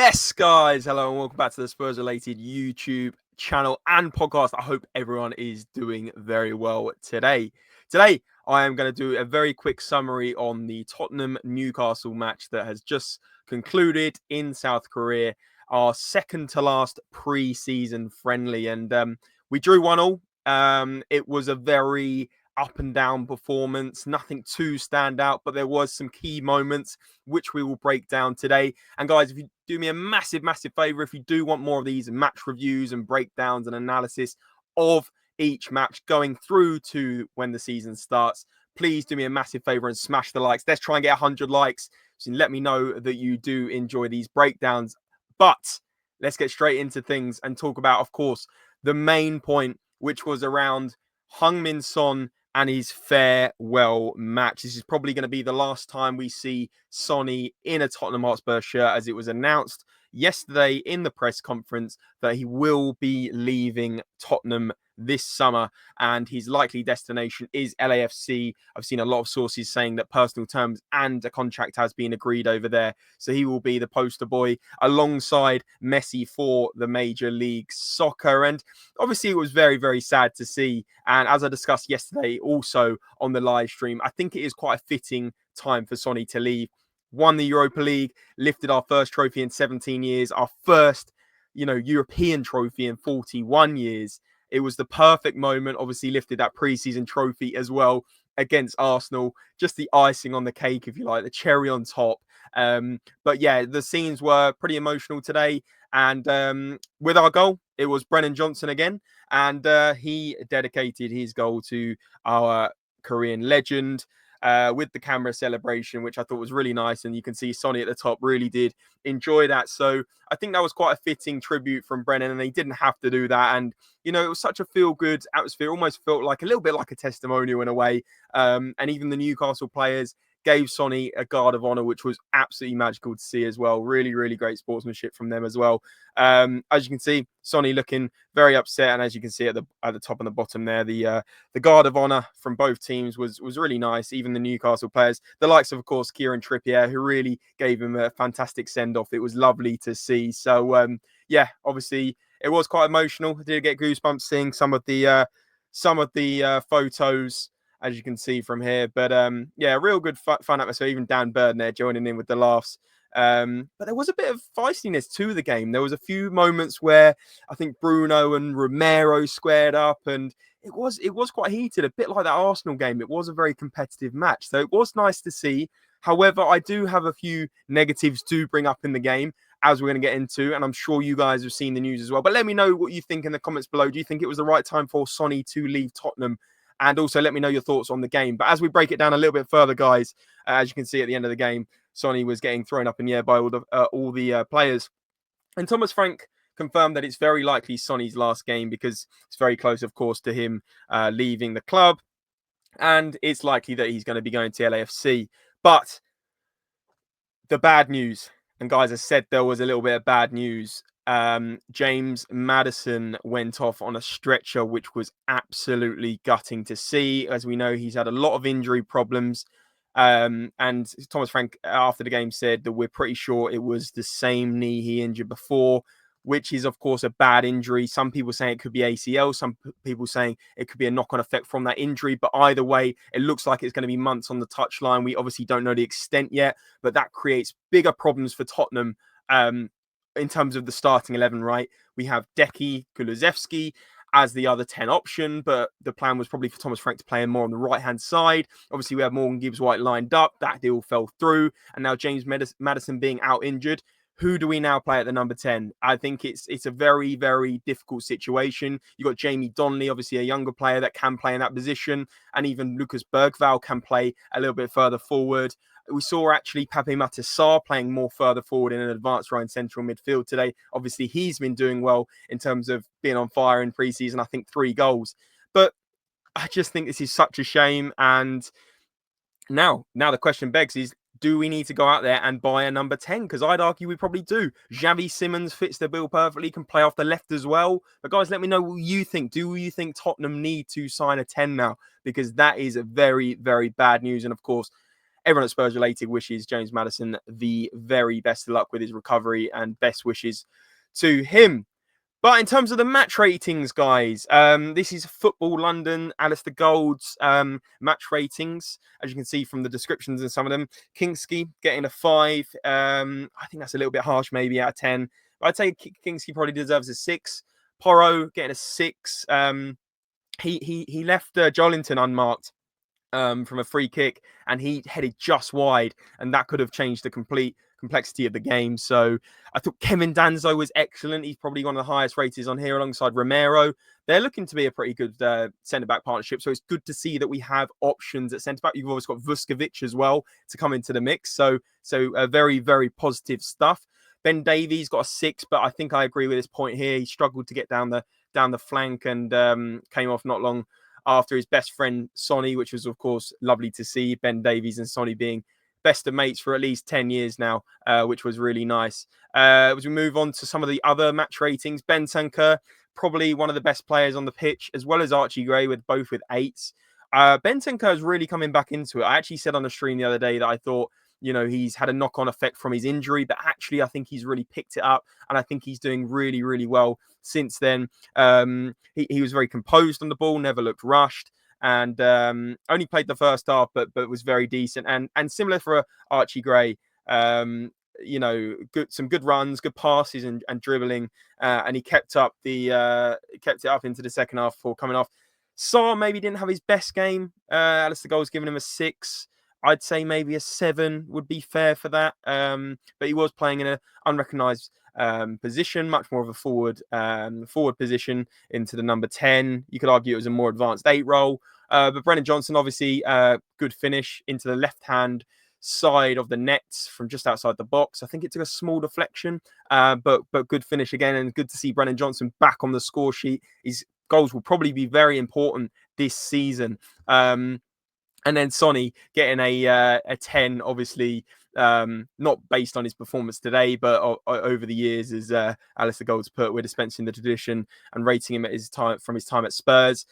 Yes, guys. Hello and welcome back to the Spurs-Related YouTube channel and podcast. I hope everyone is doing very well today. Today, I am going to do a very quick summary on the Tottenham-Newcastle match that has just concluded in South Korea, our second to last pre-season friendly. And we drew 1-1. It was a very up and down performance, nothing too stand out, but there was some key moments which we will break down today. And guys, if you do me a massive favor, if you do want more of these match reviews and breakdowns and analysis of each match going through to when the season starts, please do me a massive favor and smash the likes. Let's try and get 100 likes. So let me know that you do enjoy these breakdowns. But let's get straight into things and talk about, of course, the main point, which was around Heung-min Son and his farewell match. This is probably going to be the last time we see Sonny in a Tottenham Hotspur shirt, as it was announced yesterday in the press conference that he will be leaving Tottenham this summer and his likely destination is LAFC. I've seen a lot of sources saying that personal terms and a contract has been agreed over there. So he will be the poster boy alongside Messi for the Major League Soccer. And obviously it was very sad to see. And as I discussed yesterday also on the live stream, I think it is quite a fitting time for Sonny to leave. Won the Europa League, lifted our first trophy in 17 years, our first, European trophy in 41 years. It was the perfect moment. Obviously, lifted that preseason trophy as well against Arsenal. Just the icing on the cake, if you like, the cherry on top. But yeah, the scenes were pretty emotional today. And with our goal, it was Brennan Johnson again. And he dedicated his goal to our Korean legend. With the camera celebration, which I thought was really nice. And you can see Sonny at the top really did enjoy that. So I think that was quite a fitting tribute from Brennan, and they didn't have to do that. And, it was such a feel-good atmosphere, almost felt like a little bit like a testimonial in a way. And even the Newcastle players gave Sonny a guard of honor, which was absolutely magical to see as well. Really great sportsmanship from them as well. As you can see, Sonny looking very upset, and as you can see at the top and the bottom there, the guard of honor from both teams was really nice. Even the Newcastle players, the likes of course Kieran Trippier, who really gave him a fantastic send off. It was lovely to see. So yeah, obviously it was quite emotional. I did get goosebumps seeing some of the photos, as you can see from here. But yeah, real good fun atmosphere. Even Dan Burn there joining in with the laughs. But there was a bit of feistiness to the game. There was a few moments where I think Bruno and Romero squared up, and it was quite heated, a bit like that Arsenal game. It was a very competitive match, so it was nice to see. However, I do have a few negatives to bring up in the game, as we're going to get into, and I'm sure you guys have seen the news as well. But let me know what you think in the comments below. Do you think it was the right time for Sonny to leave Tottenham? And also let me know your thoughts on the game. But as we break it down a little bit further, guys, as you can see at the end of the game, Sonny was getting thrown up in the air by all the players. And Thomas Frank confirmed that it's very likely Sonny's last game because it's very close, of course, to him leaving the club. And it's likely that he's going to be going to LAFC. But the bad news, and guys, I said there was a little bit of bad news. James Maddison went off on a stretcher, which was absolutely gutting to see. As we know, he's had a lot of injury problems. And Thomas Frank, after the game, said that we're pretty sure it was the same knee he injured before, which is, of course, a bad injury. Some people saying it could be ACL. Some people saying it could be a knock-on effect from that injury. But either way, it looks like it's going to be months on the touchline. We obviously don't know the extent yet, but that creates bigger problems for Tottenham in terms of the starting 11, right? We have Deki, Kulusevski as the other 10 option, but the plan was probably for Thomas Frank to play him more on the right-hand side. Obviously, we have Morgan Gibbs-White lined up. That deal fell through. And now James Maddison being out injured. Who do we now play at the number 10? I think it's a very difficult situation. You've got Jamie Donnelly, obviously a younger player that can play in that position. And even Lucas Bergvall can play a little bit further forward. We saw actually Pape Matar playing more further forward in an advanced role in central midfield today. Obviously, he's been doing well in terms of being on fire in pre-season. I think 3 goals. But I just think this is such a shame. And now the question begs is, do we need to go out there and buy a number 10? Because I'd argue we probably do. Xavi Simons fits the bill perfectly, can play off the left as well. But guys, let me know what you think. Do you think Tottenham need to sign a 10 now? Because that is a very bad news. And of course, everyone at Spurs Related wishes James Maddison the very best of luck with his recovery, and best wishes to him. But in terms of the match ratings, guys, this is Football London, Alistair Gold's match ratings. As you can see from the descriptions in some of them, Kingsley getting a 5. I think that's a little bit harsh, maybe out of 10. But I'd say Kingsley probably deserves a 6. Porro getting a 6. He left Jolinton unmarked from a free kick, and he headed just wide, and that could have changed the complete complexity of the game. So I thought Kevin Danzo was excellent. He's probably one of the highest rated on here alongside Romero. They're looking to be a pretty good centre-back partnership, so it's good to see that we have options at centre-back. You've always got Vuskovic as well to come into the mix, so very, very positive stuff. Ben Davies got a 6, but I think I agree with this point here. He struggled to get down the flank, and came off not long after his best friend Sonny, which was, of course, lovely to see. Ben Davies and Sonny being best of mates for at least 10 years now, which was really nice. As we move on to some of the other match ratings, Bentancur, probably one of the best players on the pitch, as well as Archie Gray, with both with 8s. Bentancur is really coming back into it. I actually said on the stream the other day that I thought, he's had a knock-on effect from his injury, but actually I think he's really picked it up, and I think he's doing really, really well since then. He was very composed on the ball, never looked rushed, and only played the first half, but was very decent. And similar for Archie Gray, some good runs, good passes, and dribbling, and he kept it up into the second half before coming off. Sarr maybe didn't have his best game. Alistair Gold's given him a 6. I'd say maybe a 7 would be fair for that. But he was playing in an unrecognised position, much more of a forward position into the number 10. You could argue it was a more advanced 8 role. But Brennan Johnson, obviously, good finish into the left-hand side of the nets from just outside the box. I think it took a small deflection, but good finish again, and good to see Brennan Johnson back on the score sheet. His goals will probably be very important this season. And then Sonny getting a 10, obviously, not based on his performance today, but over the years, as Alistair Gold's put, we're dispensing the tradition and rating him at his time at Spurs.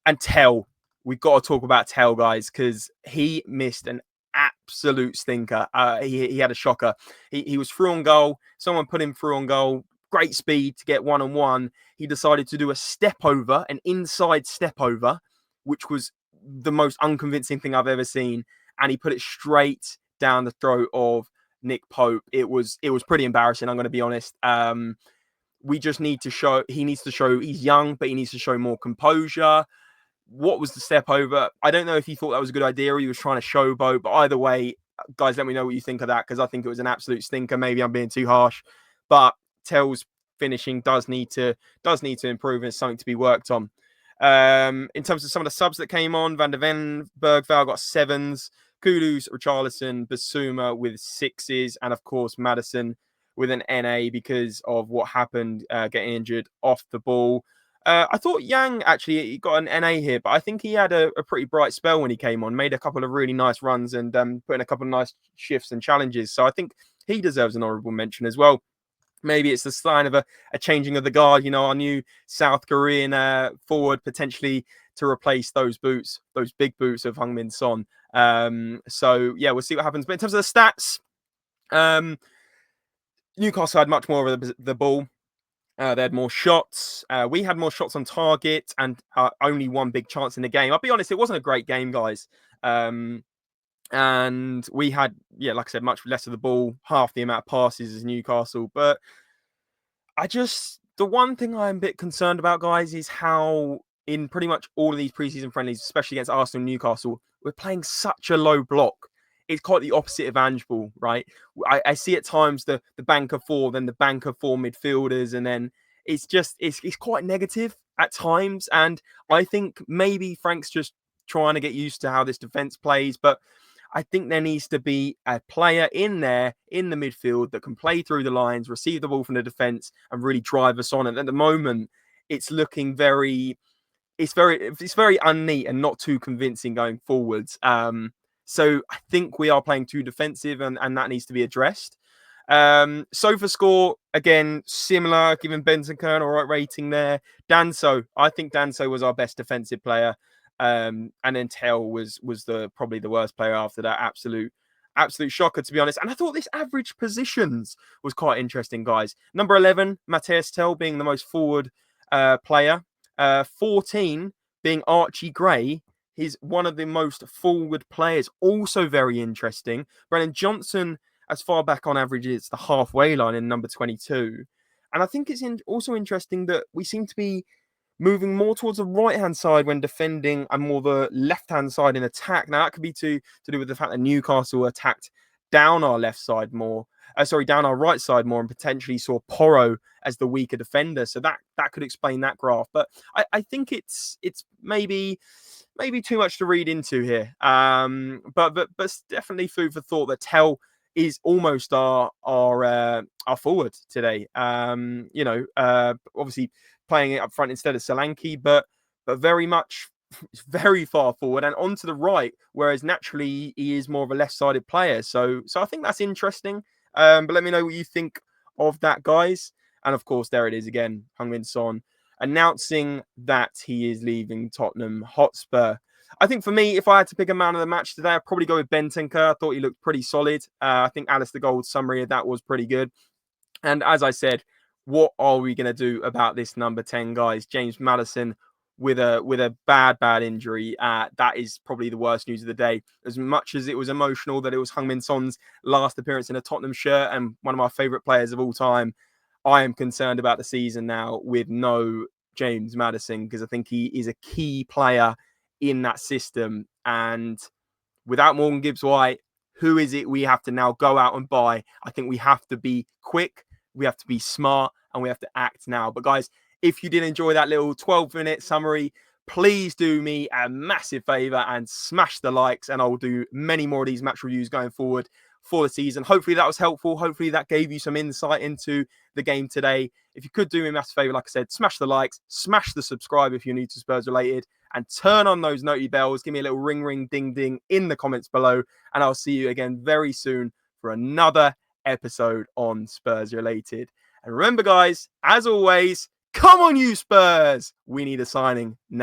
And Tell, we've got to talk about Tell, guys, because he missed an absolute stinker. He had a shocker. He was through on goal. Someone put him through on goal. Great speed to get 1-on-1. He decided to do a step over, an inside step over, which was the most unconvincing thing I've ever seen, and he put it straight down the throat of Nick Pope. It was pretty embarrassing, I'm going to be honest. We just need to show, he's young, but he needs to show more composure. What was the step over? I don't know if he thought that was a good idea or he was trying to showboat, but either way, guys, let me know what you think of that, because I think it was an absolute stinker. Maybe I'm being too harsh, but Tell's finishing does need to improve, and it's something to be worked on. In terms of some of the subs that came on, Van der Ven, Bergvall got 7s, Kudus, Richarlison, Basuma with 6s, and of course Maddison with an NA because of what happened, getting injured off the ball. I thought Heung actually got an NA here, but I think he had a pretty bright spell when he came on, made a couple of really nice runs, and put in a couple of nice shifts and challenges. So I think he deserves an honourable mention as well. Maybe it's the sign of a changing of the guard, our new South Korean forward, potentially to replace those big boots of Heung-min Son. So, yeah, we'll see what happens. But in terms of the stats, Newcastle had much more of the ball. They had more shots. We had more shots on target, and only one big chance in the game. I'll be honest, it wasn't a great game, guys. And we had, like I said, much less of the ball, half the amount of passes as Newcastle. But the one thing I'm a bit concerned about, guys, is how in pretty much all of these preseason friendlies, especially against Arsenal and Newcastle, we're playing such a low block. It's quite the opposite of Ange Ball, right? I see at times the bank of 4, then the bank of 4 midfielders, and then it's quite negative at times. And I think maybe Frank's just trying to get used to how this defense plays, but I think there needs to be a player in there in the midfield that can play through the lines, receive the ball from the defense, and really drive us on. And at the moment, it's looking very unneat and not too convincing going forwards. So I think we are playing too defensive, and that needs to be addressed. Sofa score, again, similar, giving Bentancur an all right rating there. Danso, I think Danso was our best defensive player. And then Tell was probably the worst player after that. Absolute absolute shocker, to be honest. And I thought this average positions was quite interesting, guys. Number 11, Mikautadze being the most forward player. 14 being Archie Gray. He's one of the most forward players. Also very interesting. Brennan Johnson, as far back on average, it's the halfway line in number 22. And I think it's also interesting that we seem to be moving more towards the right-hand side when defending and more the left-hand side in attack. Now, that could be to do with the fact that Newcastle attacked down our left side more. Down our right side more, and potentially saw Porro as the weaker defender. So that could explain that graph. But I think it's maybe too much to read into here. But definitely food for thought that Tell is almost our forward today. Obviously playing it up front instead of Solanke, but very much very far forward and onto the right, whereas naturally he is more of a left-sided player. So I think that's interesting. But let me know what you think of that, guys. And of course, there it is again, Heung Son announcing that he is leaving Tottenham Hotspur. I think for me, if I had to pick a man of the match today, I'd probably go with Bentancur. I thought he looked pretty solid. I think Alistair Gold's summary of that was pretty good. And as I said, what are we going to do about this number 10, guys? James Maddison with a bad injury. That is probably the worst news of the day. As much as it was emotional that it was Heung-min Son's last appearance in a Tottenham shirt and one of my favourite players of all time, I am concerned about the season now with no James Maddison, because I think he is a key player in that system. And without Morgan Gibbs-White, who is it we have to now go out and buy? I think we have to be quick, we have to be smart, and we have to act now. But guys, if you did enjoy that little 12-minute summary, please do me a massive favour and smash the likes, and I'll do many more of these match reviews going forward for the season. Hopefully that was helpful. Hopefully that gave you some insight into the game today. If you could do me a massive favour, like I said, smash the likes, smash the subscribe if you're new to Spurs Related, and turn on those noti bells. Give me a little ring, ding, ding in the comments below, and I'll see you again very soon for another episode on Spurs Related. And remember, guys, as always, come on, you Spurs! We need a signing now.